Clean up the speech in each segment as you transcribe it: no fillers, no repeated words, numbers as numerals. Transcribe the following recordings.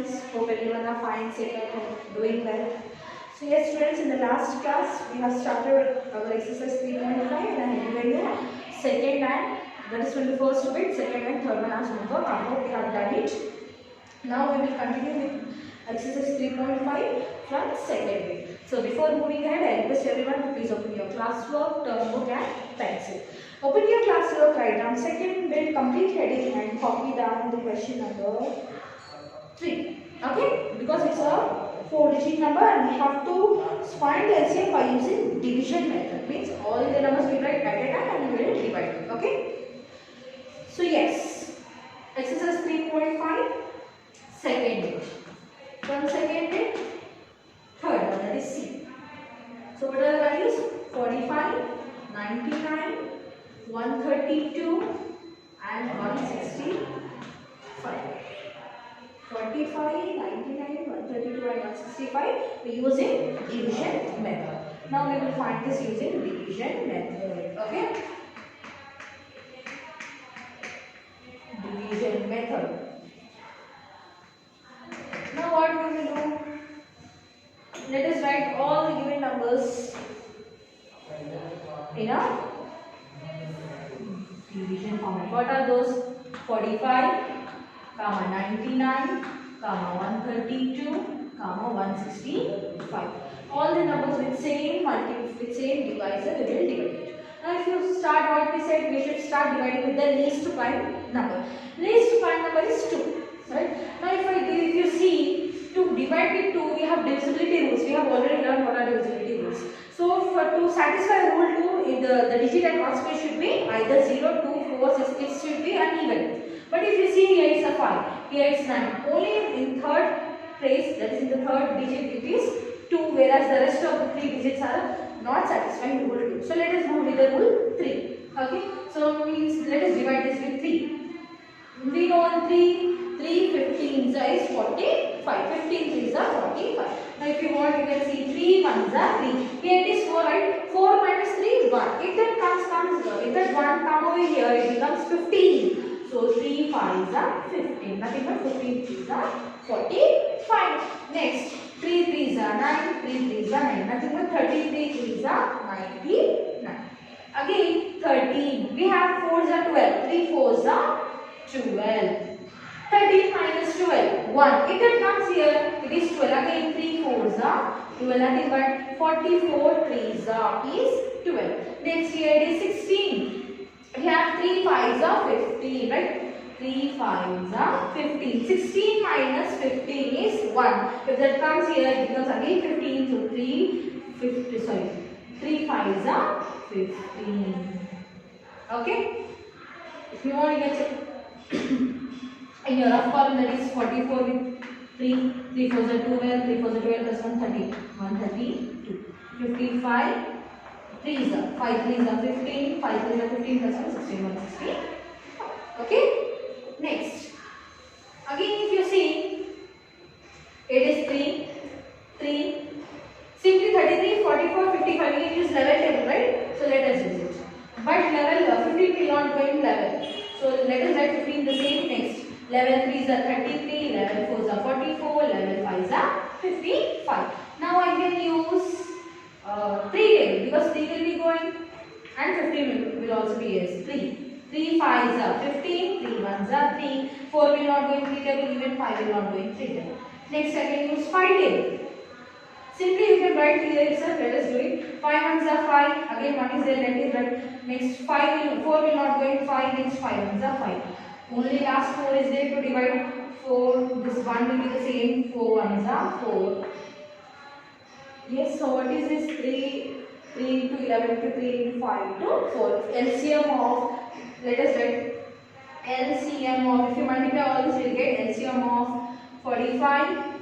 students? Hope everyone are fine, safe at home, doing well. So yes students, in the last class we have started our exercise 3.5 and I have given you second and that is from the first bit, second and third one as homework. I hope you have done it. Now we will continue with exercise 3.5 from second bit. So before moving ahead, I request everyone to please open your classwork, term book and pencil. Open your classwork, write down second bit, complete heading and copy down the question number 3. Okay? Because it's a 4-digit number and we have to find the LCM by using division method. Means all the numbers we write at a time and we will divide it. Okay? So yes, exercise 3.5, second bit. From second bit, third one, that is C. So what are the values? 45, 99, 132 and 165. 45, 99, 132 and 165 we are using division method. Now we will find this using division method. Okay? Division method. Now what we will do? Let us write all the given numbers in a division format. What are those? 45, 99, 132, 165. All the numbers with same divisor we will divide it. Now if you start what we said, we should start dividing with the least prime number. Least prime number is 2. Right? Now if you see, to divide with 2 we have divisibility rules. We have already learned what are divisibility rules. So to satisfy rule 2, the digit at one space should be either 0, 2, 4, 6, it should be uneven. But if you see here it's a 5, here it's 9. Only in third place, that is in the third digit it is 2, whereas the rest of the 3 digits are not satisfying rule 2. So let us move with the rule 3. Okay, so means let us divide this with 3. We know 3 15s is 45. 15 3s are 45. Now if you want, you can see 3 1s are 3. Here it is 4, right? 4 minus 3 1. If that 1 come over here, it becomes 15. So 3 5s are 15. Nothing but 15 3s are 45. Next, 3 3s are 9. 3 3s are 9. Nothing but 33 3s are 99. Again 13. We have 4s are 12. 3 4s are 12. 13 minus 12, 1. If it comes here, it is 12. Again 3 4s are 12. Nothing but 44 3s are is 12. Next here it is 16. We have 3 5s are 15, right? 3 5s are 15. 16 minus 15 is 1. If that comes here, it becomes again 15. So 3 5s are 15. Okay? If you want, you can check. In your rough column, that is 44 with 3 4s are 12, 3 4s are 12 plus 130, 132. 55, 3s are 5 3s are 15, 5 3s are 15 plus 1 16, 160. Okay? Next. Again if you see, it is 3. Simply 33, 44, 55, we can use level table, right? So let us use it. But level 15 will not go in level. So let us write 15 the same. Next. Level 3s are 33, level 4s are 44, level 5s are 55. Now I can use 3 table because 3 will be going and 15 will also be as 3. 3 5s are 15, 3 1s are 3, 4 will not go in 3 table, even 5 will not go in 3 table. Next I can use 5 table. Simply you can write here itself, let us do it. 5 1s are 5, again 1 is there, let us write. Next 4 will not go in 5, next 5 1s are 5. Only last 4 is there to divide 4. This 1 will be the same. 4 1s are 4. Yes, so what is this? 3 into 11 to 3 into 5 to 4. LCM of, let us write LCM of, if you multiply all this, you will get LCM of 45,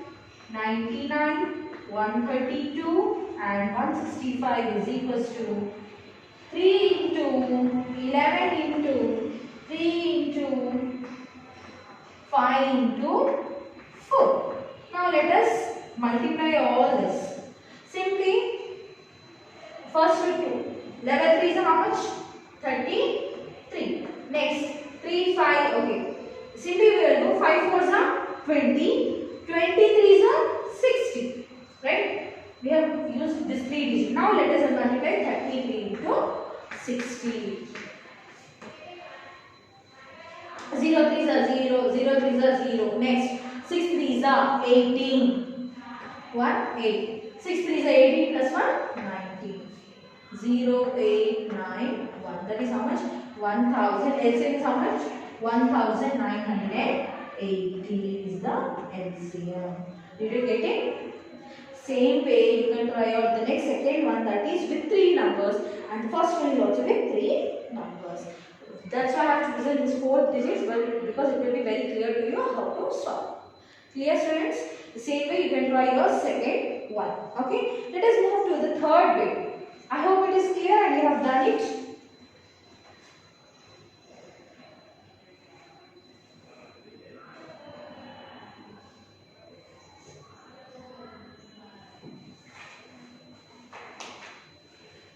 99, 132 and 165 is equals to 3 into 11 into 3 into 5 into 4. Now let us multiply all this. Simply, first with 2. Level 3 is how much? 33. Next, 3, 5, okay. Simply we will do 5 4s are 20. 23 is 60, right? We have used this 3 digit. Now let us multiply 33 into 60. 0 3s are 0, 0 3s are 0. Next, 6 3s are 18. 1 8. 6 3s are 18 plus 1 19. 0 8 9 1. That is how much? 1000. LCM is how much? 1980 is the LCM. Did you get it? Same way you can try out the next second one, that is with 3 numbers, and the first one is also with 3 numbers. That's why I have to present this 4 digits, but because it will be very clear to you how to solve. Clear, students? The same way you can try your second one. Okay? Let us move to the third way. I hope it is clear and you have done it.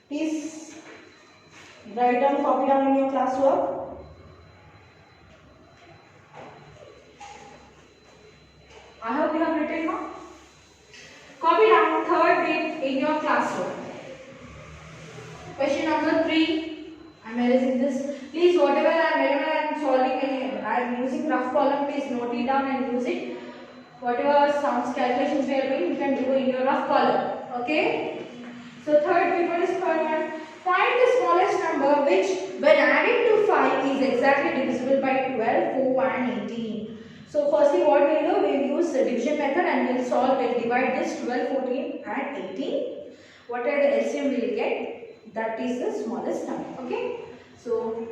Please write down, copy down in your classwork. I hope you have written now. Copy down third bit in your classwork. Question number 3. I am erasing this. Please, whenever I am solving, I am using rough column. Please note it down and use it. Whatever sums calculations we are doing, you can do in your rough column. Okay. So third bit, what is third one? Find the smallest number which, when added to 5, is exactly divisible by 12, 4, and 18. So firstly, what we will do, we will use the division method and we will solve. We will divide this 12, 14, and 18. Whatever the LCM we will get, that is the smallest number. Okay. So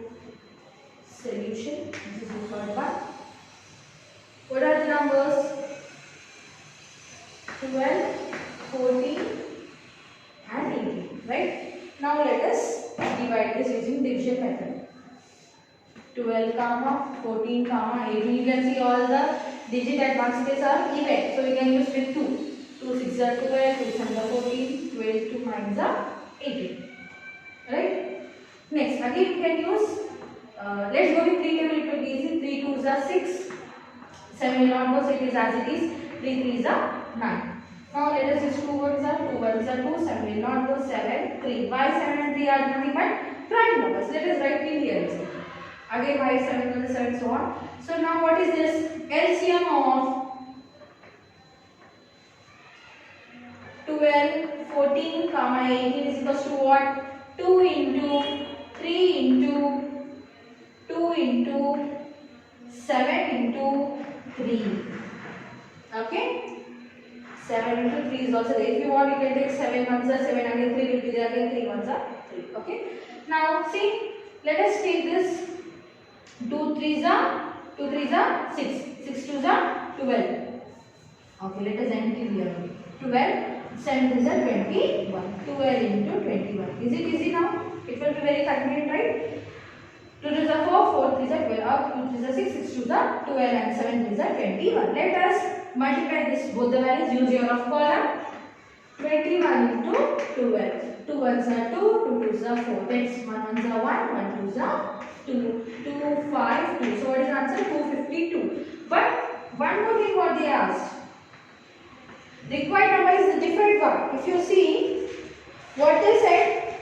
solution. This is the third one. What are the numbers? 12, 14. and 18, right? Now let us divide this using division method. 12 comma 14 comma 18. You can see all the digit at one space are even, so we can use with 2. 2 6 are 12, 2 7 are 14, 12 2 9 are 18. Right? Next, again we can use. Let's go with 3 table. It will be easy. 3 2s are 6. 7 will not go, so it is as it is. 3 3s are 9. Now let us use 2 1s are 2, 1s are 2, 7 will not go, 7, 3. Why 7 and 3 are nothing but prime numbers? Let us write in here. Again why 7 and 7 so on. So now what is this? LCM of 12, 14, comma 18 is equals to what? 2 into 3 into 2 into 7 into 3. Okay? 7 into 3 is also there. If you want, you can take 7 ones are 7, again 3 will be there, again 3 ones are 3. Okay. Now see, let us take this 2 3s are 6, 6 2s are 12. Okay, let us end it here. 12, 7 3s are 21. 12 into 21. Is it easy now? It will be very convenient, right? 2 3s are 4, 4 3s are 12, 2 3s are 6, 6 2s are 12, and 7 3s are 21. Let us multiply this both the values. Use your rough column. 21 into 12. 2 1s are 2, 2 2s are 4. Next, 1 1s are 1, 1 2s are 2. 2 5 2. So what is the answer? 252. But one more thing what they asked. Required number is the different one. If you see what they said,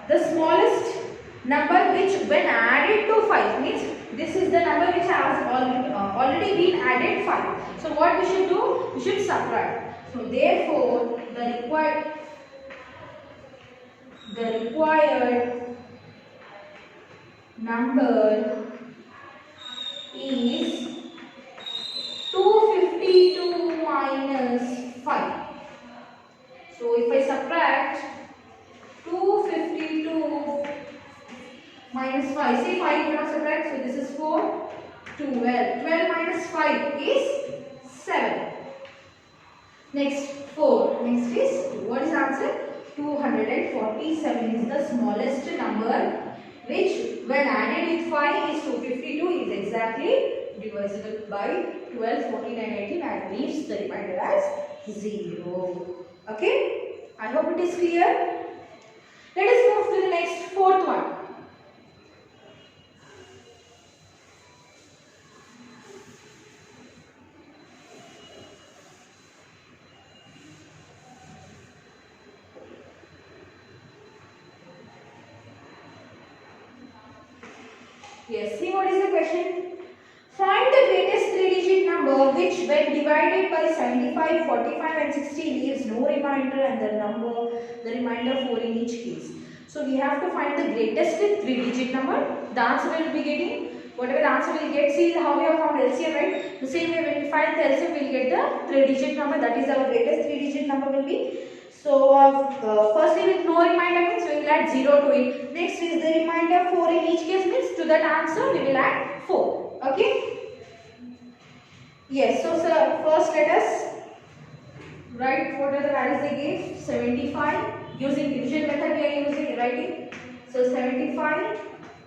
the smallest number which when added to 5 means this is the number which has already been added 5. So what we should do? We should subtract. So therefore the required number is 252 minus 5. So if I subtract 252 minus 5, say 5 cannot subtract, so this is 4, 12. 12 minus 5 is 7. Next 4, next is 2. What is the answer? 247 is the smallest number which when added with 5 is 252 is exactly divisible by 12, 14 and 18 and leaves the remainder as 0. Okay? I hope it is clear. Let us move to the next fourth one. Yes, see what is the question? Find the greatest three-digit number which when divided by 75, 45 and 60 leaves no remainder and the remainder 4 in each case. So we have to find the greatest three-digit number. The answer we will be getting, whatever the answer we will get, see how we have found LCM, right? The same way when we find the LCM we will get the three-digit number, that is our greatest three-digit number will be. So firstly with no remainder means we will add 0 to it. Next is the remainder 4 in each case means to that answer we will add 4. Okay. Yes. So sir, first let us write what are the values they gave. 75 using division method we are using writing. So 75,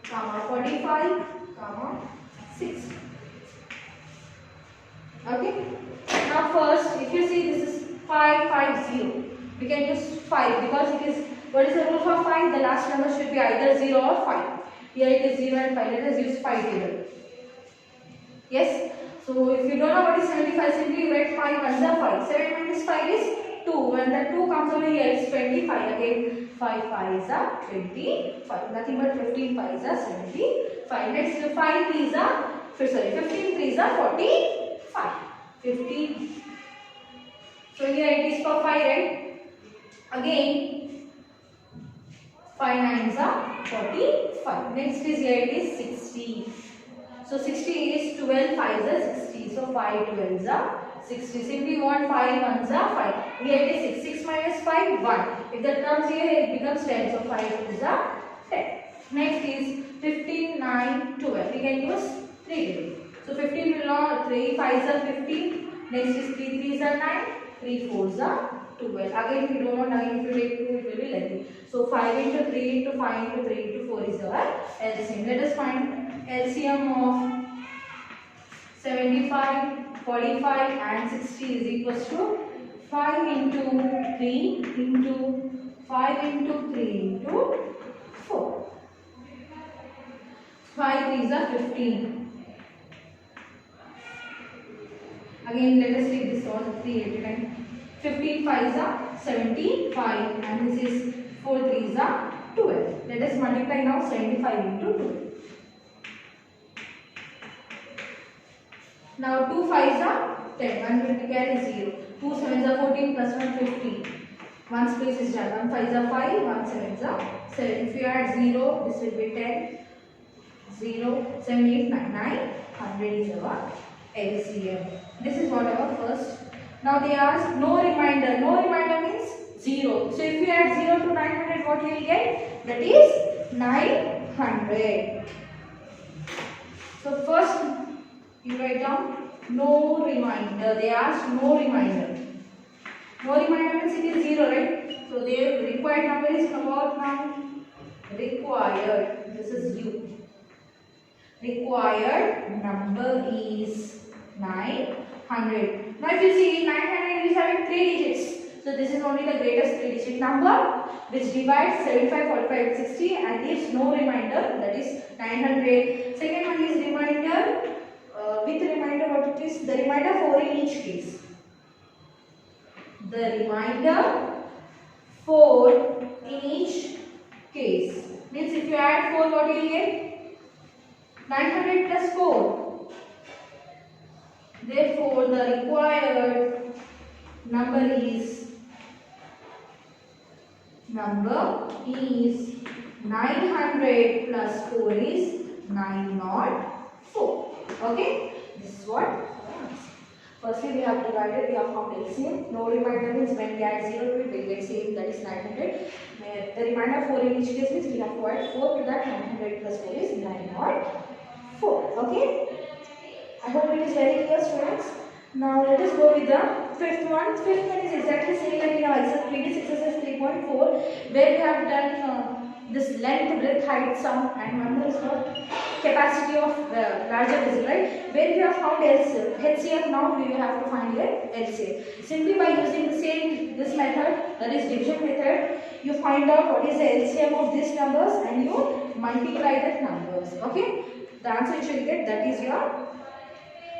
comma 45, comma 6. Okay. Now first, if you see this is 550. We can use 5 because it is, what is the rule for 5? The last number should be either 0 or 5. Here it is 0 and 5. Let us use 5 here. Yes. So if you don't know what is 75, simply you write 5 ones are 5. 7 minus 5 is 2. When the 2 comes over here, it's 25. Again, 5 5s are 25. Nothing but 15 5s are 75. Next, 5 3s are, 15 3s are 45. 15. So here it is for 5, right? Again, 5 9s are 45. Next is here it is 60. So 60 is 12 5s are 60. So 5 12s are 60. Simply want 5 1s are 5. Here it is 6. 6 minus 5 1. If that comes here it becomes 10. So 5 2s are 10. Next is 15 9 12. We can use 3 digits. So 15 will not 3 5s are 15. Next is 3 3s are 9. 3 4s are 12. Again if you don't want, again if you take 2 it will be lengthy. So 5 into 3 into 5 into 3 into 4 is our LCM. Let us find LCM of 75, 45 and 60 is equals to 5 into 3 into 5 into 3 into 4. 5 3s are 15. Again let us take this one 389. 15 5s are 75 and this is 4 3s are 12. Let us multiply now 75 into 2. Now 2 5s are 10. 1 will be carry 0. 2 7s are 14 plus 1 15. 1 space is done. 1 5s are 5. 1 7s are 7. If you add 0, this will be 10. 0 7 8 9 9. 100 is our LCM. This is what our first. Now they ask no remainder. No remainder means 0. So if you add 0 to 900, what you will get? That is 900. So first you write down no remainder. They asked no remainder. No remainder means it is 0, right? So their required number is come out now. Required. This is U. Required number is 900. Now if you see 900 is having 3 digits. So this is only the greatest 3-digit number which divides 75, 45 and 60 and gives no remainder, that is 900. Second one is remainder. With remainder what it is? The remainder 4 in each case. The remainder 4 in each case. Means if you add 4 what you will get? 900 plus 4. Therefore the required number is 900 plus 4 is 904. Okay, this is what. Firstly, we have divided, we have found LCM. No remainder means when we add 0 to it, we get same, that is 900. The remainder 4 in each case means we have to add 4 to that. 900 plus 4 is 904. Okay, I hope it is very clear, students. Now let us go with the fifth one. Fifth one is exactly same like in our previous exercise 3.4, where we have done this length, breadth, height, sum, and one more is what? Capacity of larger vessel, right? Where we have found HCF, now we will have to find here LCM. Simply by using the same this method, that is division method, you find out what is the LCM of these numbers and you multiply that numbers. Okay? The answer you should get, that is your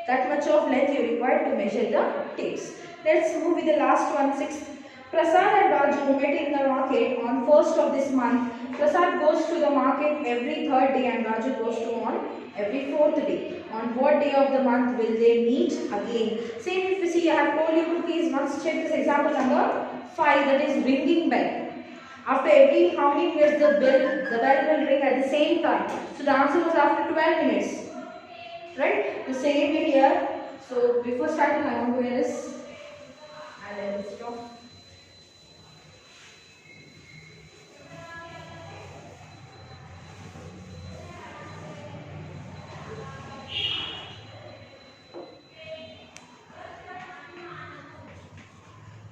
that much of length you require to measure the tapes. Let's move with the last one, sixth. Prasad and Raju met in the market on 1st of this month. Prasad goes to the market every third day and Raju goes to on every fourth day. On what day of the month will they meet again? Same if you see, I have told you to please once check this example number 5, that is ringing bell. After every how many minutes the bell will ring at the same time. So the answer was after 12 minutes. Right? The same way here. So before starting, I want to wear this. And then stop.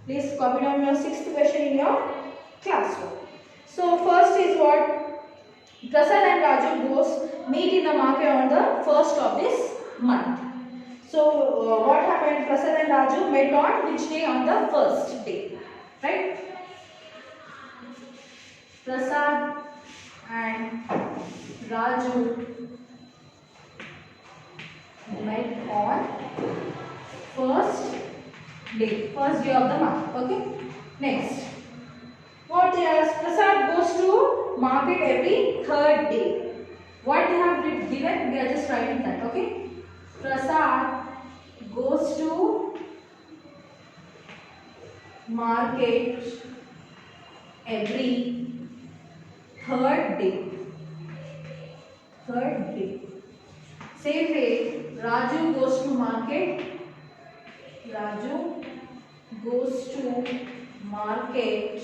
Please copy down your 6th question in your classroom. So first is what? Prasad and Raju goes meet in the market on the 1st of this month. So what happened? Prasad and Raju met on which day? On the first day. Right? Prasad and Raju met on first day of the month. Okay. Next, what they ask? Prasad goes to market every third day. What they have given? We are just writing that. Okay. Prasad goes to market every third day. Same way, Raju goes to market. Raju goes to market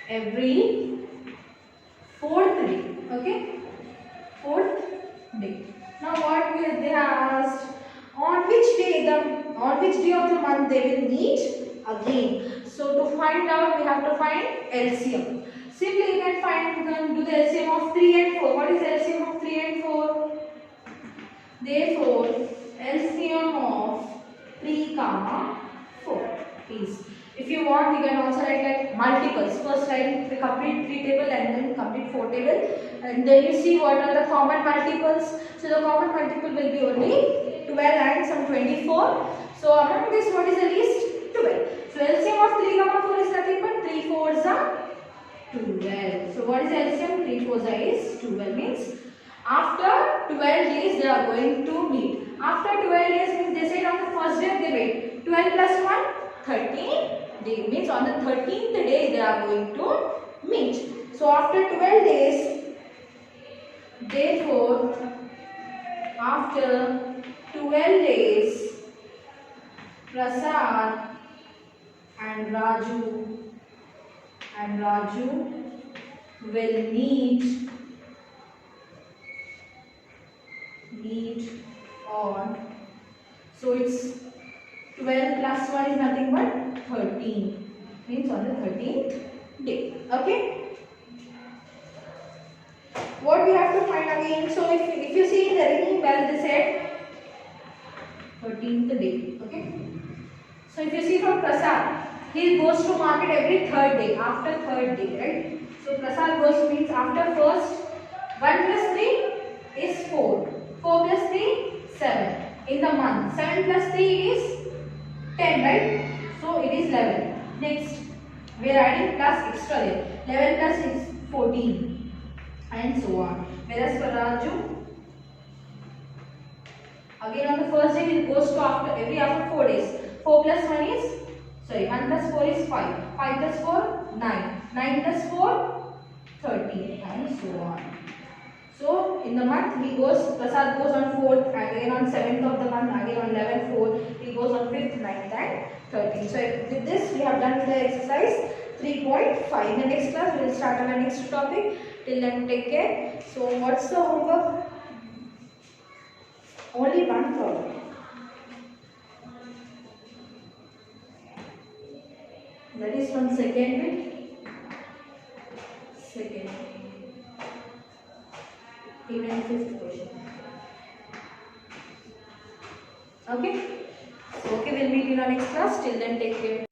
every fourth day. Okay, fourth day. Now what they have asked? On which day of the month they will meet again? So to find out, we have to find LCM. Simply you can do the LCM of 3 and 4. What is LCM of 3 and 4? Therefore, LCM of 3, 4 is. If you want, you can also write like multiples. First write the complete 3 table and then complete 4 table. And then you see what are the common multiples. So the common multiple will be only 12 and some 24. So among this, what is the least? 12. So LCM of 3, 4 is nothing but 3 4s are 12. So what is LCM? 3 4s is 12. Means after 12 days they are going to meet. After 12 days means they said on the first day they meet. 12 plus 1, 13 days. Means on the 13th day they are going to meet. So after 12 days, therefore after 12 days, Prasad and Raju will meet on. So it's 12 plus 1 is nothing but 13. Means on the 13th day. Okay. What we have to find again? So if you see in the ringing bell, they said 13th day. Okay. So if you see from Prasad, he goes to market every third day. After third day, right? So Prasad goes means after first. 1 plus 3 is 4. 4 plus 3 7. In the month, 7 plus 3 is 10, right? So it is 11. Next, we are adding plus extra there. 11 plus is 14 and so on. Whereas for Raju, again on the first day he goes to after 4 days. 4 plus 1 is, 1 plus 4 is 5. 5 plus 4, 9. 9 plus 4, 13 and so on. So in the month Prasad goes on 4th, again on 7th of the month, again on 11th, 4th, he goes on 5th, 9th and 13th. So with this we have done the exercise 3.5. In the next class we will start on our next topic. Till then take care. So what's the homework? Only one problem. That is from second bit. Even 5th question. Okay. So we'll meet in our next class. Till then take care.